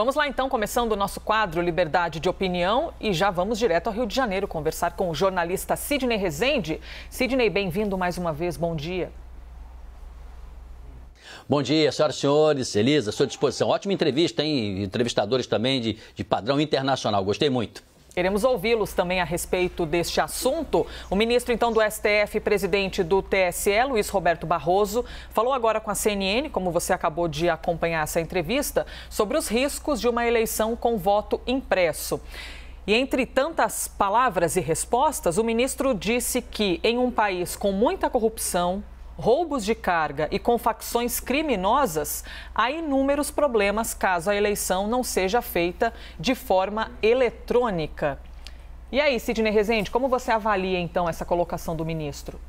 Vamos lá então, começando o nosso quadro Liberdade de Opinião e já vamos direto ao Rio de Janeiro conversar com o jornalista Sidney Rezende. Sidney, bem-vindo mais uma vez, bom dia. Bom dia, senhoras e senhores. Elisa, à sua disposição. Ótima entrevista, hein? Entrevistadores também de padrão internacional. Gostei muito. Queremos ouvi-los também a respeito deste assunto. O ministro, então, do STF, presidente do TSE, Luiz Roberto Barroso, falou agora com a CNN, como você acabou de acompanhar essa entrevista, sobre os riscos de uma eleição com voto impresso. E entre tantas palavras e respostas, o ministro disse que em um país com muita corrupção, roubos de carga e com facções criminosas, há inúmeros problemas caso a eleição não seja feita de forma eletrônica. E aí, Sidney Rezende, como você avalia então essa colocação do ministro?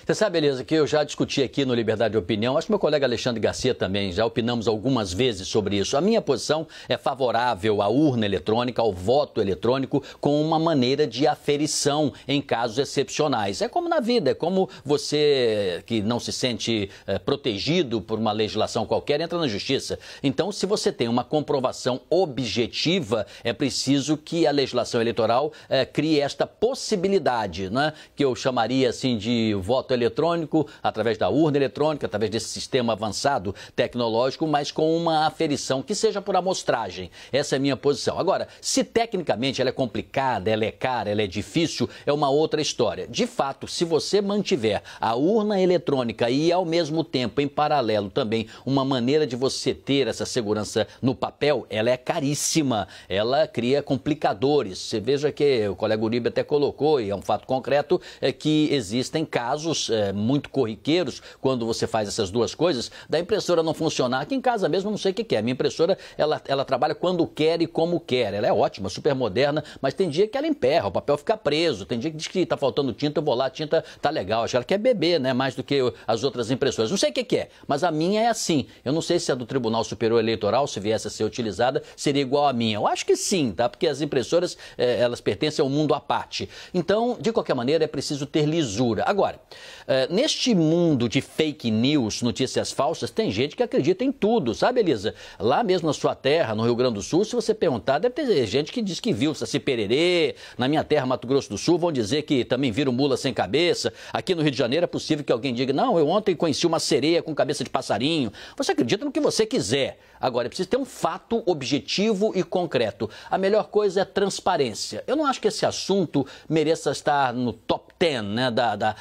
Você sabe, Elisa, que eu já discuti aqui no Liberdade de Opinião, acho que meu colega Alexandre Garcia também, já opinamos algumas vezes sobre isso. A minha posição é favorável à urna eletrônica, ao voto eletrônico, com uma maneira de aferição em casos excepcionais. É como na vida, é como você que não se sente protegido por uma legislação qualquer, entra na justiça. Então, se você tem uma comprovação objetiva, é preciso que a legislação eleitoral crie esta possibilidade, né, que eu chamaria assim de voto eletrônico, através da urna eletrônica, através desse sistema avançado tecnológico, mas com uma aferição que seja por amostragem. Essa é a minha posição. Agora, se tecnicamente ela é complicada, ela é cara, ela é difícil, é uma outra história. De fato, se você mantiver a urna eletrônica e, ao mesmo tempo, em paralelo também, uma maneira de você ter essa segurança no papel, ela é caríssima. Ela cria complicadores. Você veja que o colega Uribe até colocou, e é um fato concreto, que existem casos muito corriqueiros, quando você faz essas duas coisas, da impressora não funcionar. Aqui em casa mesmo, não sei o que é. A minha impressora, ela trabalha quando quer e como quer. Ela é ótima, super moderna, mas tem dia que ela emperra, o papel fica preso. Tem dia que diz que está faltando tinta, eu vou lá, a tinta tá legal. Acho que ela quer beber, né, mais do que as outras impressoras. Não sei o que é, mas a minha é assim. Eu não sei se a do Tribunal Superior Eleitoral, se viesse a ser utilizada, seria igual à minha. Eu acho que sim, tá? Porque as impressoras, elas pertencem ao mundo à parte. Então, de qualquer maneira, é preciso ter lisura. Agora, neste mundo de fake news, notícias falsas, tem gente que acredita em tudo, sabe, Elisa? Lá mesmo na sua terra, no Rio Grande do Sul, se você perguntar, deve ter gente que diz que viu Saci Pererê. Na minha terra, Mato Grosso do Sul, vão dizer que também viram mula sem cabeça. Aqui no Rio de Janeiro é possível que alguém diga, não, eu ontem conheci uma sereia com cabeça de passarinho. Você acredita no que você quiser. Agora, é preciso ter um fato objetivo e concreto. A melhor coisa é transparência. Eu não acho que esse assunto mereça estar no top 10, né,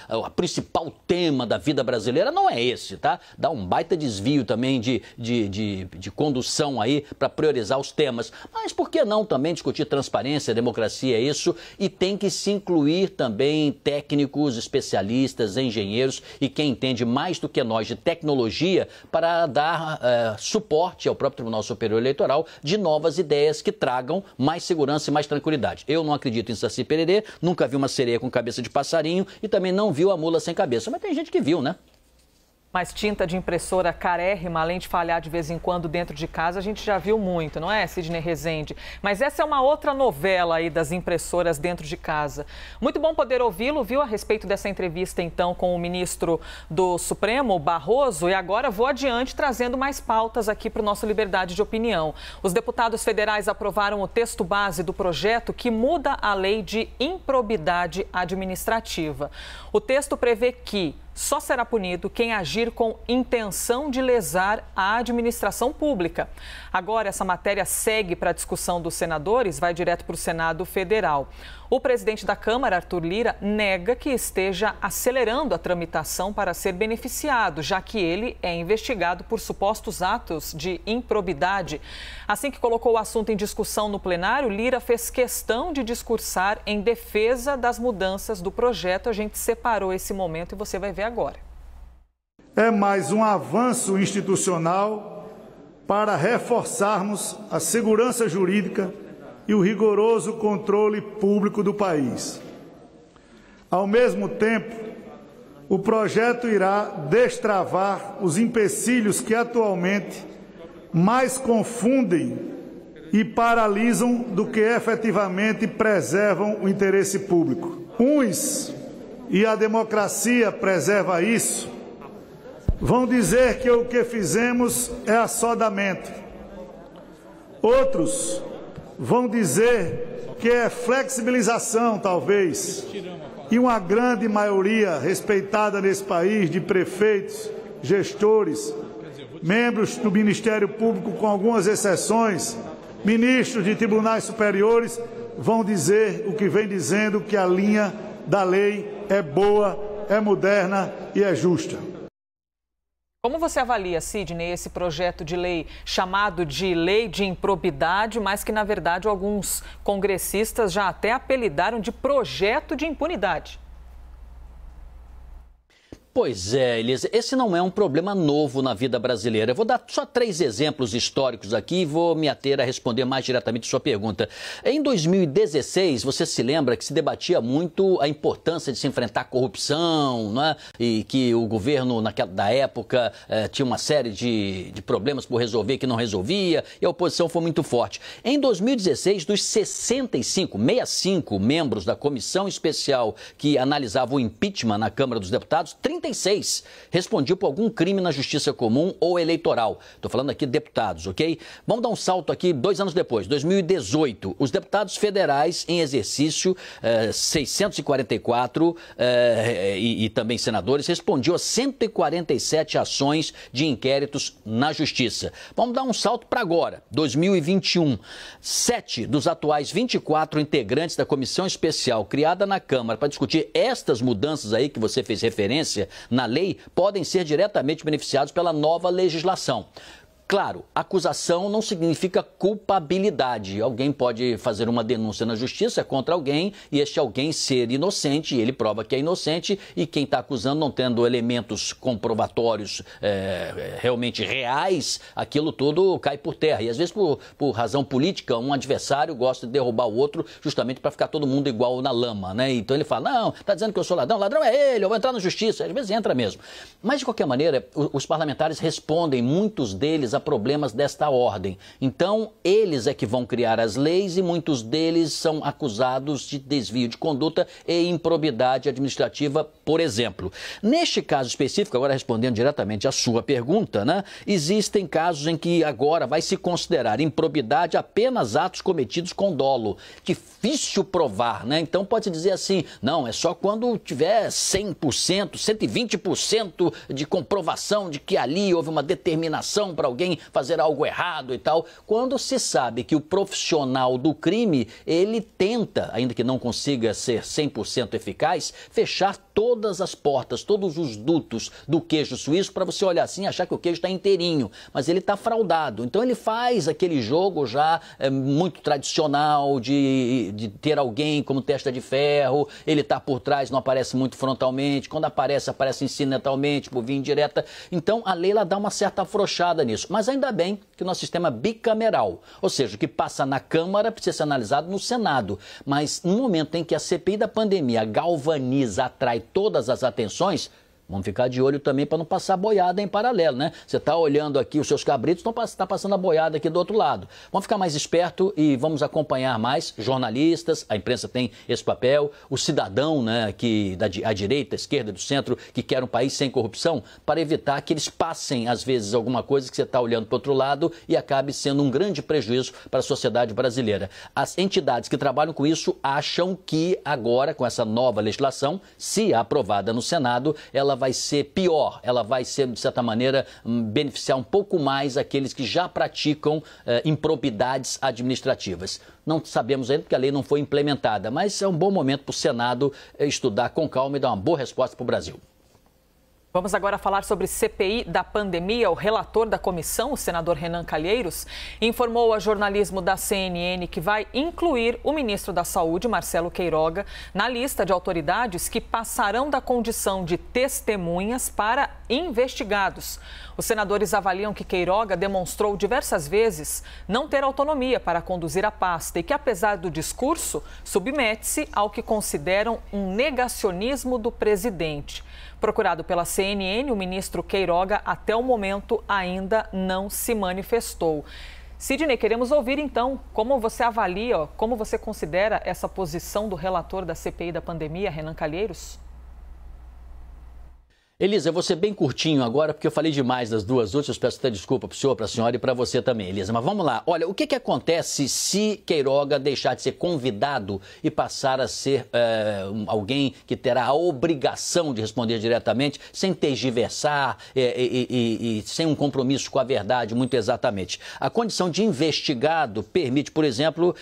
a principal tema da vida brasileira. Não é esse, tá? Dá um baita desvio também de condução aí para priorizar os temas. Mas por que não também discutir transparência, democracia, é isso? E tem que se incluir também técnicos, especialistas, engenheiros e quem entende mais do que nós de tecnologia para dar suporte ao próprio Tribunal Superior Eleitoral de novas ideias que tragam mais segurança e mais tranquilidade. Eu não acredito em Saci Pererê, nunca vi uma sereia com cabeça de passarinho e também não viu a mula sem cabeça, mas tem gente que viu, né? Mas tinta de impressora carérrima, além de falhar de vez em quando dentro de casa, a gente já viu muito, não é, Sidney Rezende? Mas essa é uma outra novela aí das impressoras dentro de casa. Muito bom poder ouvi-lo, viu, a respeito dessa entrevista, então, com o ministro do Supremo, Barroso. E agora vou adiante, trazendo mais pautas aqui para o nosso Liberdade de Opinião. Os deputados federais aprovaram o texto base do projeto que muda a lei de improbidade administrativa. O texto prevê que só será punido quem agir com intenção de lesar a administração pública. Agora, essa matéria segue para a discussão dos senadores, vai direto para o Senado Federal. O presidente da Câmara, Arthur Lira, nega que esteja acelerando a tramitação para ser beneficiado, já que ele é investigado por supostos atos de improbidade. Assim que colocou o assunto em discussão no plenário, Lira fez questão de discursar em defesa das mudanças do projeto. A gente separou esse momento e você vai ver agora. É mais um avanço institucional para reforçarmos a segurança jurídica e o rigoroso controle público do país. Ao mesmo tempo, o projeto irá destravar os empecilhos que atualmente mais confundem e paralisam do que efetivamente preservam o interesse público. Uns, e a democracia preserva isso, vão dizer que o que fizemos é assodamento, Outros vão dizer que é flexibilização, talvez. E uma grande maioria respeitada nesse país de prefeitos, gestores, membros do Ministério Público, com algumas exceções, ministros de tribunais superiores, vão dizer o que vem dizendo, que a linha da lei é boa, é moderna e é justa. Como você avalia, Sidney, esse projeto de lei chamado de Lei de Improbidade, mas que, na verdade, alguns congressistas já até apelidaram de projeto de impunidade? Pois é, Elisa, esse não é um problema novo na vida brasileira. Eu vou dar só 3 exemplos históricos aqui e vou me ater a responder mais diretamente a sua pergunta. Em 2016, você se lembra que se debatia muito a importância de se enfrentar a corrupção, né? E que o governo da época tinha uma série de problemas por resolver que não resolvia, e a oposição foi muito forte. Em 2016, dos 65 membros da comissão especial que analisava o impeachment na Câmara dos Deputados, 36 respondiam por algum crime na justiça comum ou eleitoral. Estou falando aqui de deputados, ok? Vamos dar um salto aqui 2 anos depois, 2018. Os deputados federais em exercício, 644 e também senadores, respondiam a 147 ações de inquéritos na justiça. Vamos dar um salto para agora, 2021. 7 dos atuais 24 integrantes da comissão especial criada na Câmara para discutir estas mudanças aí que você fez referência na lei, podem ser diretamente beneficiados pela nova legislação. Claro, acusação não significa culpabilidade. Alguém pode fazer uma denúncia na justiça contra alguém e este alguém ser inocente, e ele prova que é inocente, e quem está acusando não tendo elementos comprobatórios realmente reais, aquilo tudo cai por terra. E às vezes por razão política, um adversário gosta de derrubar o outro justamente para ficar todo mundo igual na lama, né? Então ele fala, não, está dizendo que eu sou ladrão, ladrão é ele, eu vou entrar na justiça. Às vezes entra mesmo. Mas de qualquer maneira, os parlamentares respondem, muitos deles, a problemas desta ordem. Então, eles é que vão criar as leis e muitos deles são acusados de desvio de conduta e improbidade administrativa, por exemplo. Neste caso específico, agora respondendo diretamente à sua pergunta, né? Existem casos em que agora vai se considerar improbidade apenas atos cometidos com dolo. Difícil provar, né? Então pode dizer assim, não, é só quando tiver 100%, 120% de comprovação de que ali houve uma determinação para alguém fazer algo errado e tal. Quando se sabe que o profissional do crime, ele tenta, ainda que não consiga ser 100% eficaz, fechar todas as portas, todos os dutos do queijo suíço para você olhar assim e achar que o queijo está inteirinho, mas ele está fraudado. Então ele faz aquele jogo já muito tradicional de ter alguém como testa de ferro, ele está por trás, não aparece muito frontalmente, quando aparece, aparece incidentalmente, por via indireta. Então a lei ela dá uma certa afrouxada nisso. Mas ainda bem que o nosso sistema é bicameral, ou seja, o que passa na Câmara precisa ser analisado no Senado. Mas no momento em que a CPI da pandemia galvaniza, atrai todas as atenções, vamos ficar de olho também para não passar boiada em paralelo, né? Você está olhando aqui os seus cabritos, não está passando a boiada aqui do outro lado. Vamos ficar mais esperto e vamos acompanhar mais jornalistas, a imprensa tem esse papel, o cidadão, né, que à direita, à esquerda, do centro, que quer um país sem corrupção, para evitar que eles passem, às vezes, alguma coisa que você está olhando para o outro lado e acabe sendo um grande prejuízo para a sociedade brasileira. As entidades que trabalham com isso acham que agora, com essa nova legislação, se aprovada no Senado, ela vai ser pior, ela vai ser, de certa maneira, beneficiar um pouco mais aqueles que já praticam improbidades administrativas. Não sabemos ainda porque a lei não foi implementada, mas é um bom momento para o Senado estudar com calma e dar uma boa resposta para o Brasil. Vamos agora falar sobre CPI da pandemia. O relator da comissão, o senador Renan Calheiros, informou a jornalismo da CNN que vai incluir o ministro da Saúde, Marcelo Queiroga, na lista de autoridades que passarão da condição de testemunhas para investigados. Os senadores avaliam que Queiroga demonstrou diversas vezes não ter autonomia para conduzir a pasta e que, apesar do discurso, submete-se ao que consideram um negacionismo do presidente. Procurado pela CNN, o ministro Queiroga, até o momento, ainda não se manifestou. Sidney, queremos ouvir, então, como você avalia, como você considera essa posição do relator da CPI da pandemia, Renan Calheiros? Elisa, eu vou ser bem curtinho agora, porque eu falei demais das duas outras. Peço até desculpa para o senhor, para a senhora e para você também, Elisa. Mas vamos lá. Olha, o que acontece se Queiroga deixar de ser convidado e passar a ser alguém que terá a obrigação de responder diretamente, sem tergiversar e sem um compromisso com a verdade, muito exatamente? A condição de investigado permite, por exemplo,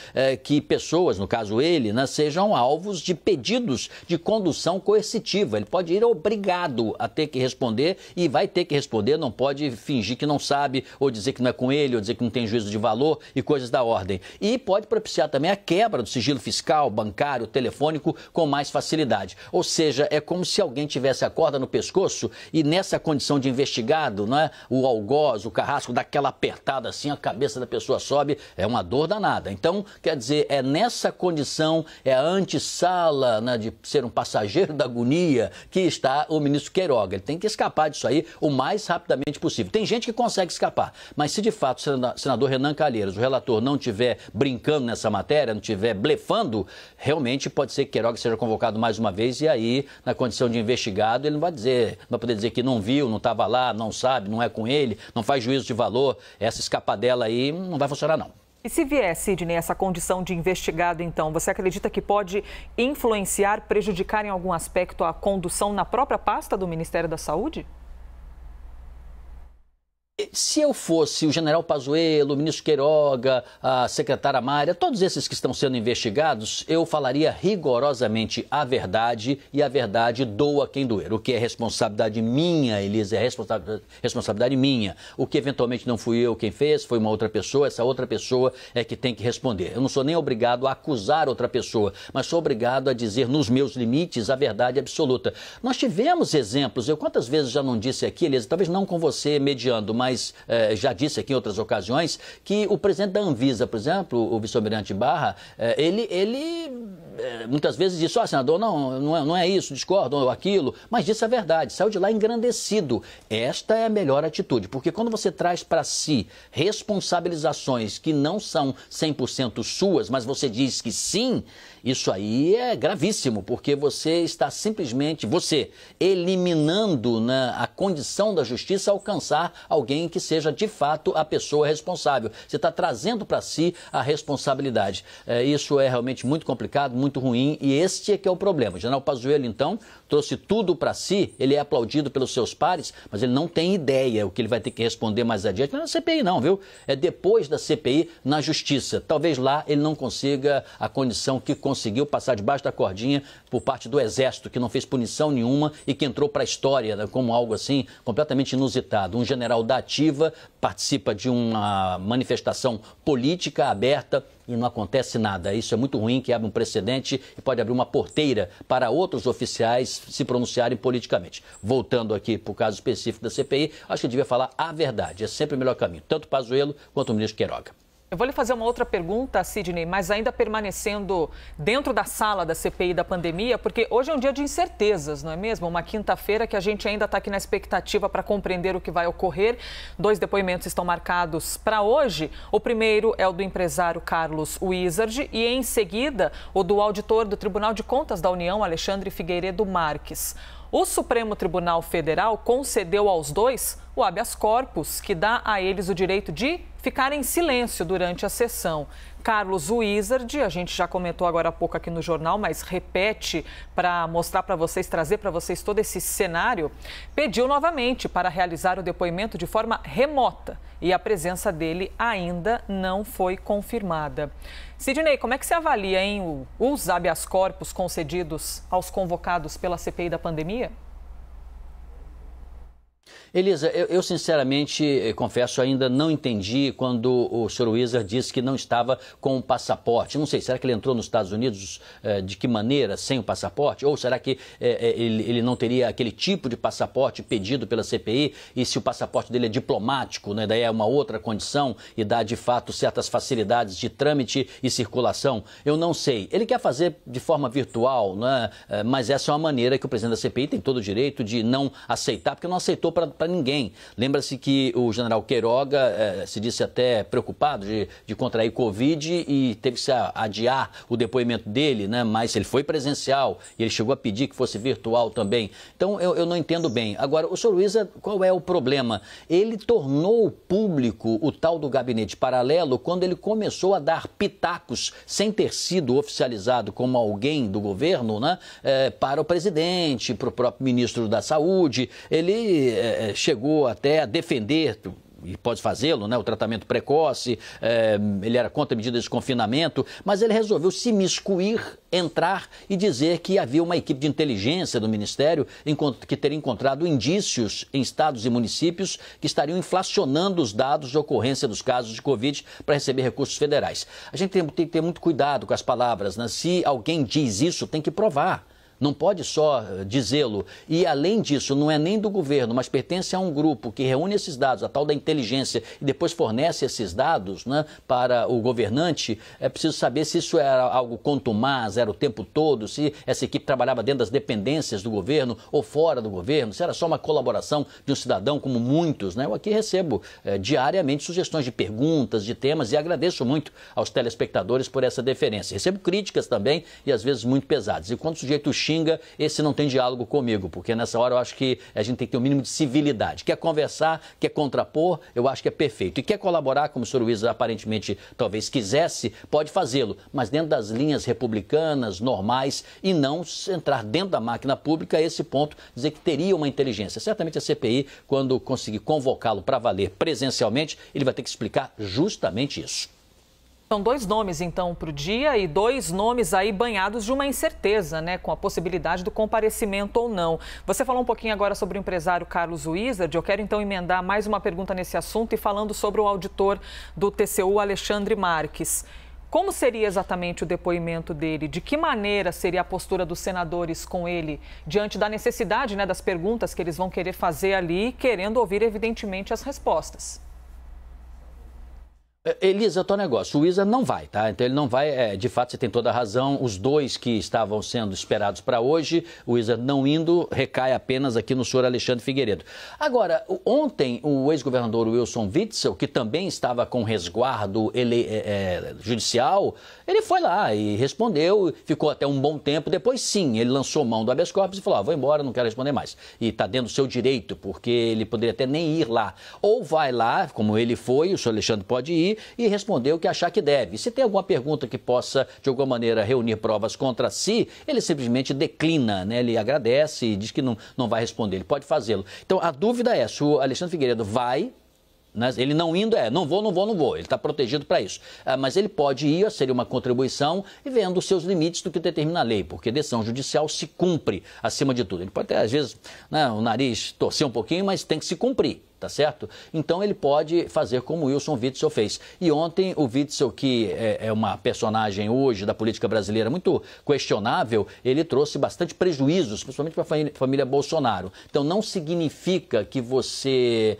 que pessoas, no caso ele, né, sejam alvos de pedidos de condução coercitiva. Ele pode ir obrigado a ter que responder e vai ter que responder, não pode fingir que não sabe, ou dizer que não é com ele, ou dizer que não tem juízo de valor e coisas da ordem. E pode propiciar também a quebra do sigilo fiscal, bancário, telefônico com mais facilidade. Ou seja, é como se alguém tivesse a corda no pescoço e nessa condição de investigado, né, o algoz, o carrasco, dá aquela apertada assim, a cabeça da pessoa sobe, é uma dor danada. Então, quer dizer, é nessa condição, é a antessala, né, de ser um passageiro da agonia que está o ministro Queiroga. Ele tem que escapar disso aí o mais rapidamente possível. Tem gente que consegue escapar, mas se de fato o senador Renan Calheiros, o relator, não estiver brincando nessa matéria, não estiver blefando, realmente pode ser que Queiroga seja convocado mais uma vez e aí, na condição de investigado, ele não vai poder dizer que não viu, não estava lá, não sabe, não é com ele, não faz juízo de valor. Essa escapadela aí não vai funcionar, não. E se vier, Sidney, essa condição de investigado, então, você acredita que pode influenciar, prejudicar em algum aspecto a condução na própria pasta do Ministério da Saúde? Se eu fosse o general Pazuello, o ministro Queiroga, a secretária Mária, todos esses que estão sendo investigados, eu falaria rigorosamente a verdade e a verdade doa quem doer. O que é responsabilidade minha, Elisa, é responsabilidade minha. O que eventualmente não fui eu quem fez, foi uma outra pessoa, essa outra pessoa é que tem que responder. Eu não sou nem obrigado a acusar outra pessoa, mas sou obrigado a dizer nos meus limites a verdade absoluta. Nós tivemos exemplos, eu quantas vezes já não disse aqui, Elisa, talvez não com você mediando, mas já disse aqui em outras ocasiões que o presidente da Anvisa, por exemplo, o vice-almirante Barra, ele muitas vezes disse, senador, não é isso, discordo, ou aquilo, mas disse a verdade, saiu de lá engrandecido. Esta é a melhor atitude, porque quando você traz para si responsabilizações que não são 100% suas, mas você diz que sim, isso aí é gravíssimo, porque você está simplesmente, eliminando, né, a condição da justiça alcançar alguém que seja de fato a pessoa responsável. Você está trazendo para si a responsabilidade. Isso é realmente muito complicado, muito ruim, e este é que é o problema. O general Pazuello, então, trouxe tudo para si, ele é aplaudido pelos seus pares, mas ele não tem ideia o que ele vai ter que responder mais adiante. Não é na CPI não, viu? É depois da CPI na Justiça. Talvez lá ele não consiga a condição que conseguiu passar debaixo da cordinha por parte do Exército, que não fez punição nenhuma e que entrou para a história, né, como algo assim completamente inusitado. Um general da ativa participa de uma manifestação política aberta e não acontece nada. Isso é muito ruim, que abre um precedente e pode abrir uma porteira para outros oficiais se pronunciarem politicamente. Voltando aqui para o caso específico da CPI, acho que devia falar a verdade. É sempre o melhor caminho, tanto Pazuello quanto o ministro Queiroga. Eu vou lhe fazer uma outra pergunta, Sidney, mas ainda permanecendo dentro da sala da CPI da pandemia, porque hoje é um dia de incertezas, não é mesmo? Uma quinta-feira que a gente ainda está aqui na expectativa para compreender o que vai ocorrer. 2 depoimentos estão marcados para hoje. O primeiro é o do empresário Carlos Wizard e, em seguida, o do auditor do Tribunal de Contas da União, Alexandre Figueiredo Marques. O Supremo Tribunal Federal concedeu aos dois o habeas corpus, que dá a eles o direito de ficar em silêncio durante a sessão. Carlos Wizard, a gente já comentou agora há pouco aqui no jornal, mas repete para mostrar para vocês, trazer para vocês todo esse cenário, pediu novamente para realizar o depoimento de forma remota e a presença dele ainda não foi confirmada. Sidney, como é que você avalia, os habeas corpus concedidos aos convocados pela CPI da pandemia? Elisa, eu sinceramente, confesso, ainda não entendi quando o Sr. Wizard disse que não estava com o passaporte. Não sei, será que ele entrou nos Estados Unidos de que maneira, sem o passaporte? Ou será que ele não teria aquele tipo de passaporte pedido pela CPI? E se o passaporte dele é diplomático, né, daí é uma outra condição e dá, de fato, certas facilidades de trâmite e circulação? Eu não sei. Ele quer fazer de forma virtual, né, mas essa é uma maneira que o presidente da CPI tem todo o direito de não aceitar, porque não aceitou para para ninguém. Lembra-se que o general Queiroga se disse até preocupado de contrair Covid e teve que se adiar o depoimento dele, né? Mas ele foi presencial e ele chegou a pedir que fosse virtual também. Então, eu não entendo bem. Agora, o senhor Luiza, qual é o problema? Ele tornou público o tal do gabinete paralelo quando ele começou a dar pitacos, sem ter sido oficializado como alguém do governo, né? Para o presidente, para o próprio ministro da Saúde. Ele chegou até a defender, e pode fazê-lo, né, o tratamento precoce, ele era contra medidas de confinamento, mas ele resolveu se imiscuir, entrar e dizer que havia uma equipe de inteligência do Ministério que teria encontrado indícios em estados e municípios que estariam inflacionando os dados de ocorrência dos casos de Covid para receber recursos federais. A gente tem que ter muito cuidado com as palavras, né? Se alguém diz isso, tem que provar. Não pode só dizê-lo. E, além disso, não é nem do governo, mas pertence a um grupo que reúne esses dados, a tal da inteligência, e depois fornece esses dados, né, para o governante. É preciso saber se isso era algo contumaz, era o tempo todo, se essa equipe trabalhava dentro das dependências do governo ou fora do governo, se era só uma colaboração de um cidadão, como muitos, né? Eu aqui recebo diariamente sugestões de perguntas, de temas, e agradeço muito aos telespectadores por essa deferência. Recebo críticas também, e às vezes muito pesadas. E quando o sujeito xinga, esse não tem diálogo comigo, porque nessa hora eu acho que a gente tem que ter um mínimo de civilidade. Quer conversar, quer contrapor, eu acho que é perfeito. E quer colaborar, como o senhor Luiza aparentemente talvez quisesse, pode fazê-lo, mas dentro das linhas republicanas, normais, e não entrar dentro da máquina pública a esse ponto, dizer que teria uma inteligência. Certamente a CPI, quando conseguir convocá-lo para valer presencialmente, ele vai ter que explicar justamente isso. São 2 nomes, então, para o dia e 2 nomes aí banhados de uma incerteza, né? Com a possibilidade do comparecimento ou não. Você falou um pouquinho agora sobre o empresário Carlos Wizard. Eu quero, então, emendar mais uma pergunta nesse assunto e falando sobre o auditor do TCU, Alexandre Marques. Como seria exatamente o depoimento dele? De que maneira seria a postura dos senadores com ele, diante da necessidade, né, das perguntas que eles vão querer fazer ali, querendo ouvir, evidentemente, as respostas? Elisa, o negócio, o Wizard não vai, tá? Então ele não vai, de fato você tem toda a razão, os 2 que estavam sendo esperados para hoje, o Wizard não indo, recai apenas aqui no senhor Alexandre Figueiredo. Agora, ontem o ex-governador Wilson Witzel, que também estava com resguardo judicial, ele foi lá e respondeu, ficou até um bom tempo, depois sim, ele lançou mão do habeas corpus e falou, vou embora, não quero responder mais. E está dentro do seu direito, porque ele poderia até nem ir lá. Ou vai lá, como ele foi, o senhor Alexandre pode ir, e responder o que achar que deve. Se tem alguma pergunta que possa, de alguma maneira, reunir provas contra si, ele simplesmente declina, né? Ele agradece e diz que não vai responder, ele pode fazê-lo. Então, a dúvida é se o Alexandre Figueiredo vai, né? Ele não indo, não vou, ele está protegido para isso. Mas ele pode ir, seria uma contribuição, e vendo os seus limites do que determina a lei, porque decisão judicial se cumpre acima de tudo. Ele pode até, às vezes, né, o nariz torcer um pouquinho, mas tem que se cumprir. Tá certo? Então ele pode fazer como o Wilson Witzel fez. E ontem o Witzel, que é uma personagem hoje da política brasileira muito questionável, ele trouxe bastante prejuízos, principalmente para a família Bolsonaro. Então não significa que você,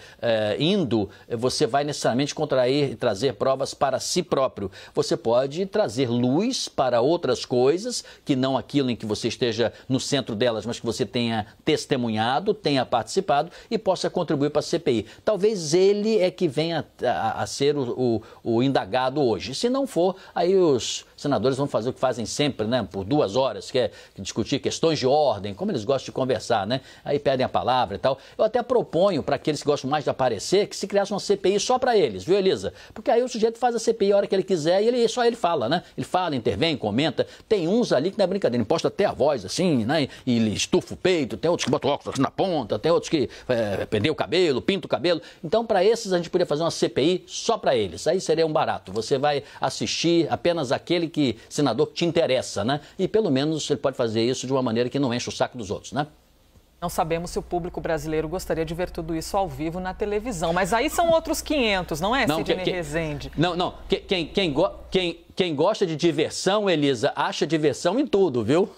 indo, você vai necessariamente contrair e trazer provas para si próprio. Você pode trazer luz para outras coisas, que não aquilo em que você esteja no centro delas, mas que você tenha testemunhado, tenha participado e possa contribuir para a CPI. Talvez ele é que venha a ser o indagado hoje. Se não for, aí os senadores vão fazer o que fazem sempre, né? Por 2 horas, que é discutir questões de ordem, como eles gostam de conversar, né? Aí pedem a palavra e tal. Eu até proponho para aqueles que gostam mais de aparecer que se criasse uma CPI só para eles, viu, Elisa? Porque aí o sujeito faz a CPI a hora que ele quiser e só ele fala, né? Ele fala, intervém, comenta. Tem uns ali que não é brincadeira, ele posta até a voz assim, né? E ele estufa o peito, tem outros que botam óculos na ponta, tem outros que prendem o cabelo, pintam o cabelo. Então, para esses, a gente poderia fazer uma CPI só para eles. Aí seria um barato. Você vai assistir apenas aquele senador que te interessa, né? E pelo menos ele pode fazer isso de uma maneira que não enche o saco dos outros, né? Não sabemos se o público brasileiro gostaria de ver tudo isso ao vivo na televisão. Mas aí são outros 500, não é, Sidney Rezende? Não. Quem gosta de diversão, Elisa, acha diversão em tudo, viu?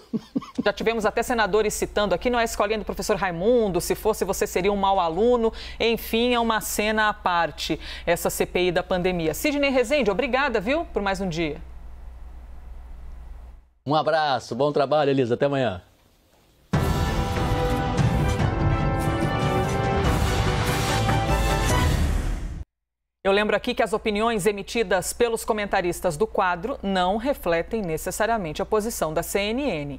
Já tivemos até senadores citando aqui, não é a escolinha do professor Raimundo, se fosse você seria um mau aluno. Enfim, é uma cena à parte, essa CPI da pandemia. Sidney Rezende, obrigada, viu, por mais um dia. Um abraço, bom trabalho, Elisa. Até amanhã. Eu lembro aqui que as opiniões emitidas pelos comentaristas do quadro não refletem necessariamente a posição da CNN.